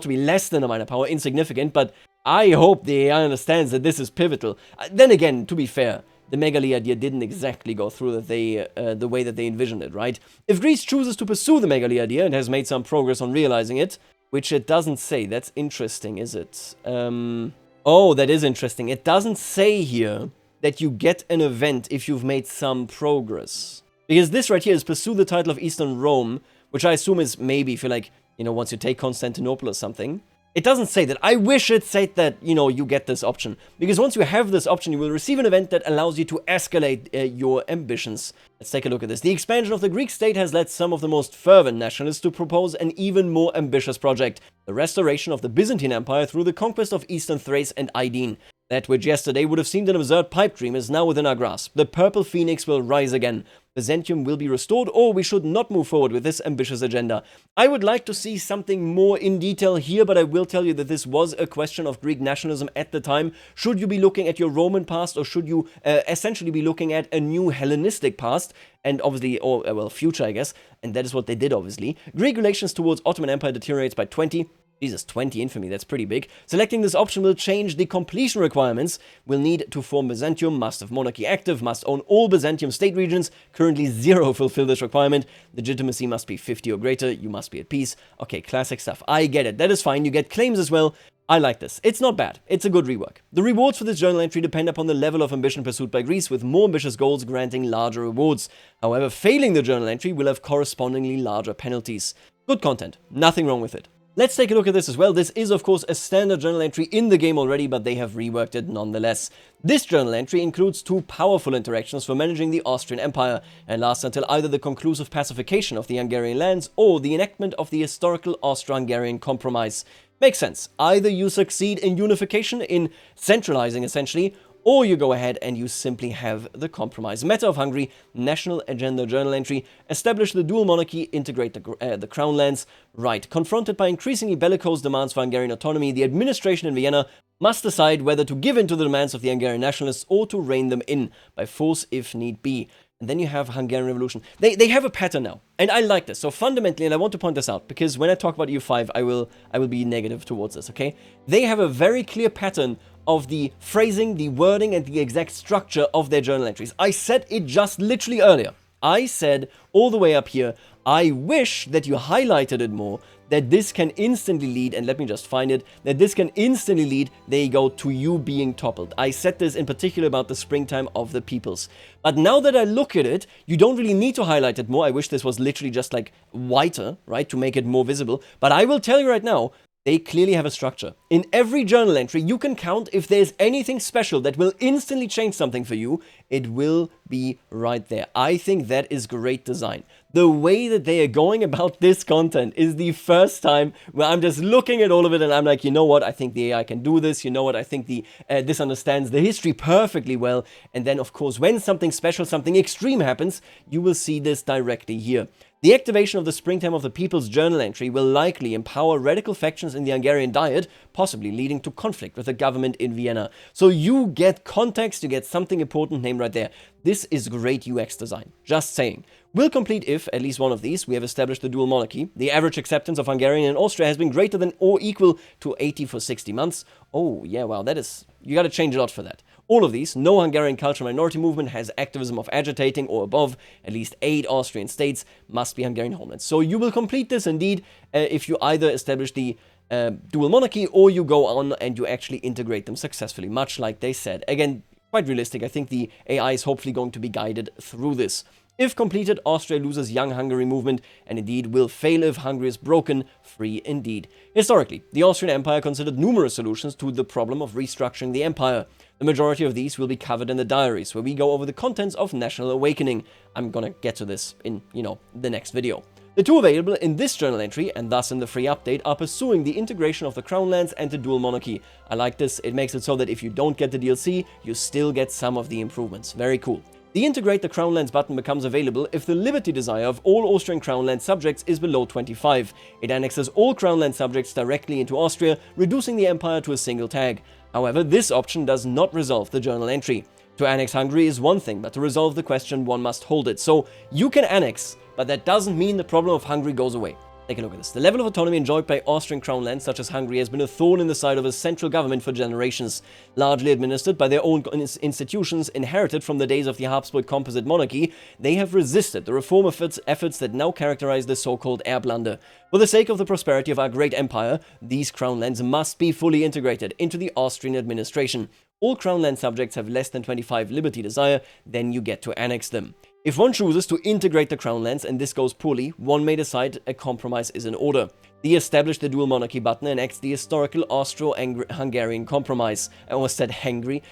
to be less than a minor power, insignificant, but I hope the AI understands that this is pivotal. Then again, to be fair, the megali idea didn't exactly go through the way that they envisioned it, right? If Greece chooses to pursue the megali idea and has made some progress on realizing it, which it doesn't say, that's interesting, is it? Oh, that is interesting. It doesn't say here that you get an event if you've made some progress. Because this right here is pursue the title of Eastern Rome, which I assume is maybe if you're like, you know, once you take Constantinople or something. It doesn't say that. I wish it said that, you know, you get this option. Because once you have this option, you will receive an event that allows you to escalate your ambitions. Let's take a look at this. The expansion of the Greek state has led some of the most fervent nationalists to propose an even more ambitious project. The restoration of the Byzantine Empire through the conquest of Eastern Thrace and Aydin. That which yesterday would have seemed an absurd pipe dream is now within our grasp. The purple phoenix will rise again. Byzantium will be restored, or we should not move forward with this ambitious agenda. I would like to see something more in detail here, but I will tell you that this was a question of Greek nationalism at the time. Should you be looking at your Roman past, or should you essentially be looking at a new Hellenistic past? And obviously, or well, future, I guess. And that is what they did, obviously. Greek relations towards Ottoman Empire deteriorates by 20. Jesus, 20 infamy, that's pretty big. Selecting this option will change the completion requirements. Will need to form Byzantium, must have monarchy active, must own all Byzantium state regions. Currently 0 fulfill this requirement. Legitimacy must be 50 or greater. You must be at peace. Okay, classic stuff. I get it. That is fine. You get claims as well. I like this. It's not bad. It's a good rework. The rewards for this journal entry depend upon the level of ambition pursued by Greece, with more ambitious goals granting larger rewards. However, failing the journal entry will have correspondingly larger penalties. Good content. Nothing wrong with it. Let's take a look at this as well. This is, of course, a standard journal entry in the game already, but they have reworked it nonetheless. This journal entry includes 2 powerful interactions for managing the Austrian Empire, and lasts until either the conclusive pacification of the Hungarian lands or the enactment of the historical Austro-Hungarian Compromise. Makes sense. Either you succeed in unification, in centralizing essentially, or you go ahead and you simply have the compromise. Matter of Hungary, national agenda journal entry, establish the dual monarchy, integrate the crown lands. Right, confronted by increasingly bellicose demands for Hungarian autonomy, the administration in Vienna must decide whether to give in to the demands of the Hungarian nationalists or to rein them in by force if need be. And then you have Hungarian Revolution. They have a pattern now, and I like this. So fundamentally, and I want to point this out, because when I talk about EU5, I will be negative towards this, okay? They have a very clear pattern of the phrasing, the wording, and the exact structure of their journal entries. I said it just literally earlier. I said all the way up here, I wish that you highlighted it more, that this can instantly lead, and let me just find it, that this can instantly lead, there you go, to you being toppled. I said this in particular about the springtime of the peoples. But now that I look at it, you don't really need to highlight it more. I wish this was literally just like whiter, right, to make it more visible. But I will tell you right now, they clearly have a structure. In every journal entry, you can count if there's anything special that will instantly change something for you, it will be right there. I think that is great design. The way that they are going about this content is the first time where I'm just looking at all of it and I'm like, you know what, I think the AI can do this, you know what, I think this understands the history perfectly well. And then, of course, when something special, something extreme happens, you will see this directly here. The activation of the Springtime of the People's journal entry will likely empower radical factions in the Hungarian Diet, possibly leading to conflict with the government in Vienna. So you get context, you get something important named right there. This is great UX design, just saying. We'll complete if, at least one of these, we have established the dual monarchy. The average acceptance of Hungarian and Austria has been greater than or equal to 80 for 60 months. Oh, yeah, wow, that is... you gotta change a lot for that. All of these, no Hungarian cultural minority movement has activism of agitating or above. At least 8 Austrian states must be Hungarian homelands. So you will complete this indeed if you either establish the dual monarchy or you go on and you actually integrate them successfully, much like they said. Again, quite realistic. I think the AI is hopefully going to be guided through this. If completed, Austria loses Young Hungary movement and indeed will fail if Hungary is broken free indeed. Historically, the Austrian Empire considered numerous solutions to the problem of restructuring the empire. The majority of these will be covered in the diaries, where we go over the contents of National Awakening. I'm gonna get to this in, the next video. The 2 available in this journal entry, and thus in the free update, are pursuing the integration of the Crown Lands and the dual monarchy. I like this, it makes it so that if you don't get the DLC, you still get some of the improvements. Very cool. The Integrate the Crown Lands button becomes available if the liberty desire of all Austrian Crown Land subjects is below 25. It annexes all Crown Land subjects directly into Austria, reducing the empire to a single tag. However, this option does not resolve the journal entry. To annex Hungary is one thing, but to resolve the question, one must hold it. So, you can annex, but that doesn't mean the problem of Hungary goes away. Take a look at this. The level of autonomy enjoyed by Austrian crown lands such as Hungary has been a thorn in the side of the central government for generations. Largely administered by their own institutions inherited from the days of the Habsburg composite monarchy, they have resisted the reform efforts that now characterize the so-called Erbländer. For the sake of the prosperity of our great empire, these crown lands must be fully integrated into the Austrian administration. All crown land subjects have less than 25 liberty desire, then you get to annex them. If one chooses to integrate the crown lands and this goes poorly, one may decide a compromise is in order. The Establish the Dual Monarchy button enacts the historical Austro-Hungarian Compromise, I almost said Hungary,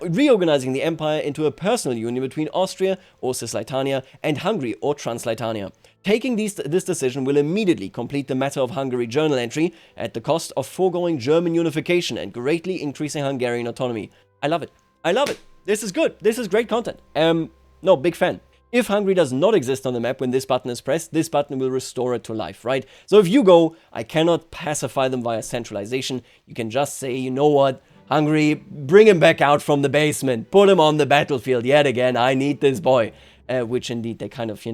reorganizing the empire into a personal union between Austria or Cisleitania and Hungary or Transleitania. Taking this decision will immediately complete the Matter of Hungary journal entry at the cost of foregoing German unification and greatly increasing Hungarian autonomy. I love it. I love it. This is good. This is great content. No, big fan. If Hungary does not exist on the map when this button is pressed, this button will restore it to life, right? So if you go, I cannot pacify them via centralization, you can just say, you know what, Hungary, bring him back out from the basement, put him on the battlefield yet again, I need this boy. Which indeed they kind of,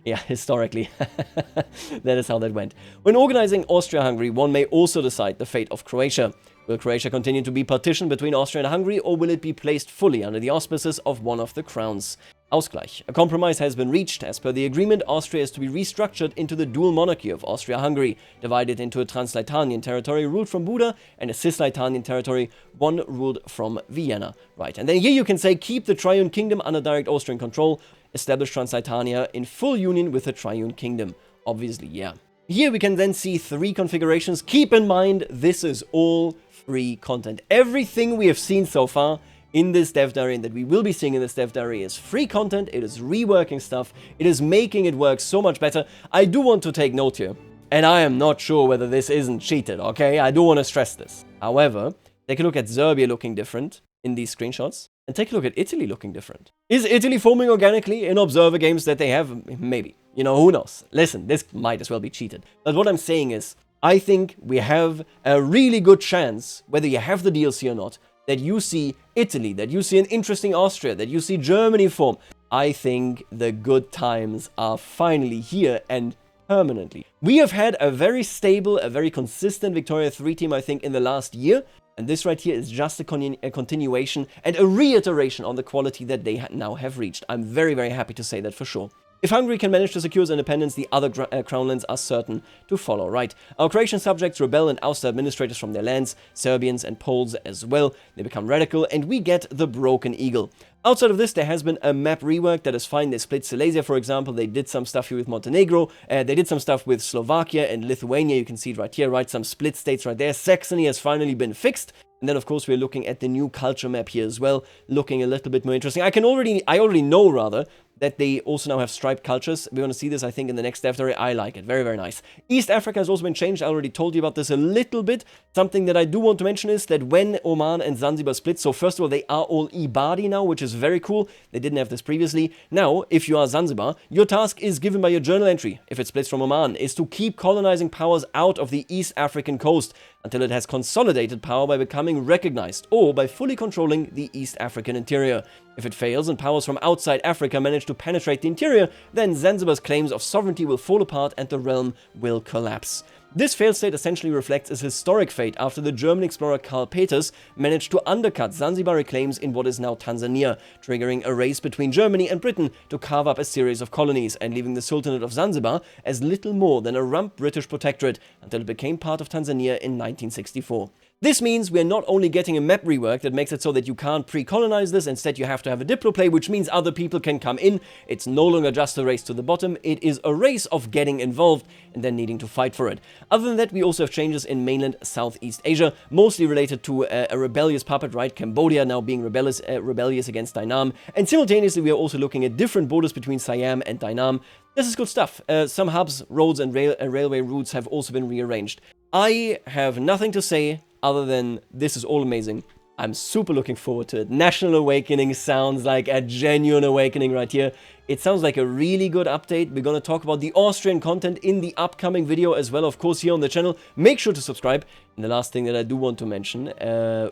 historically, that is how that went. When organizing Austria-Hungary, one may also decide the fate of Croatia. Will Croatia continue to be partitioned between Austria and Hungary, or will it be placed fully under the auspices of one of the crowns? Ausgleich. A compromise has been reached. As per the agreement, Austria is to be restructured into the dual monarchy of Austria-Hungary, divided into a Transleitanian territory ruled from Buda and a Cisleitanian territory, one ruled from Vienna. Right, and then here you can say, keep the Triune Kingdom under direct Austrian control, establish Transleitania in full union with the Triune Kingdom. Obviously, yeah. Here we can then see 3 configurations. Keep in mind, this is all free content. Everything we have seen so far in this dev diary and that we will be seeing in this dev diary is free content. It is reworking stuff. It is making it work so much better. I do want to take note here, and I am not sure whether this isn't cheated, okay? I do want to stress this. However, take a look at Serbia looking different in these screenshots, and take a look at Italy looking different. Is Italy forming organically in observer games that they have? Maybe. You know, who knows? Listen, this might as well be cheated. But what I'm saying is, I think we have a really good chance, whether you have the DLC or not, that you see Italy, that you see an interesting Austria, that you see Germany form. I think the good times are finally here and permanently. We have had a very stable, a very consistent Victoria 3 team, I think, in the last year. And this right here is just a continuation and a reiteration on the quality that they now have reached. I'm very, very happy to say that for sure. If Hungary can manage to secure its independence, the other crownlands are certain to follow, right? Our Croatian subjects rebel and oust administrators from their lands, Serbians and Poles as well. They become radical, and we get the Broken Eagle. Outside of this, there has been a map rework that is fine. They split Silesia, for example. They did some stuff here with Montenegro. They did some stuff with Slovakia and Lithuania. You can see it right here, right? Some split states right there. Saxony has finally been fixed. And then, of course, we're looking at the new culture map here as well, looking a little bit more interesting. I already know, rather, that they also now have striped cultures. We're going to see this, I think, in the next dev diary. I like it. Very, very nice. East Africa has also been changed. I already told you about this a little bit. Something that I do want to mention is that when Oman and Zanzibar split, so first of all, they are all Ibadi now, which is very cool. They didn't have this previously. Now, if you are Zanzibar, your task is given by your journal entry, if it splits from Oman, is to keep colonizing powers out of the East African coast until it has consolidated power by becoming recognized or by fully controlling the East African interior. If it fails and powers from outside Africa manage to penetrate the interior, then Zanzibar's claims of sovereignty will fall apart and the realm will collapse. This failed state essentially reflects its historic fate after the German explorer Karl Peters managed to undercut Zanzibari claims in what is now Tanzania, triggering a race between Germany and Britain to carve up a series of colonies and leaving the Sultanate of Zanzibar as little more than a rump British protectorate until it became part of Tanzania in 1964. This means we're not only getting a map rework that makes it so that you can't pre-colonize this, instead you have to have a diplo play, which means other people can come in. It's no longer just a race to the bottom, it is a race of getting involved and then needing to fight for it. Other than that, we also have changes in mainland Southeast Asia, mostly related to a rebellious puppet, right? Cambodia now being rebellious against Dainam, and simultaneously we are also looking at different borders between Siam and Dainam. This is good stuff. Some hubs, roads and railway routes have also been rearranged. I have nothing to say other than this is all amazing. I'm super looking forward to it. National Awakening sounds like a genuine awakening right here. It sounds like a really good update. We're going to talk about the Austrian content in the upcoming video as well, of course, here on the channel. Make sure to subscribe. And the last thing that I do want to mention,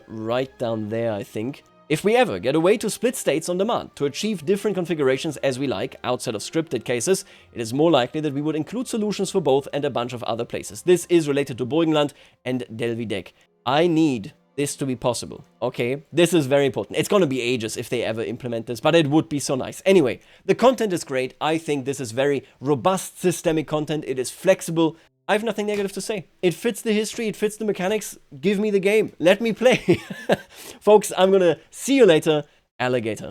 right down there, I think. If we ever get a way to split states on demand, to achieve different configurations as we like, outside of scripted cases, it is more likely that we would include solutions for both and a bunch of other places. This is related to Burgenland and Delvidek. I need this to be possible, okay? This is very important. It's gonna be ages if they ever implement this, but it would be so nice. Anyway, the content is great. I think this is very robust systemic content. It is flexible. I have nothing negative to say. It fits the history, it fits the mechanics. Give me the game. Let me play. Folks, I'm gonna see you later. Alligator.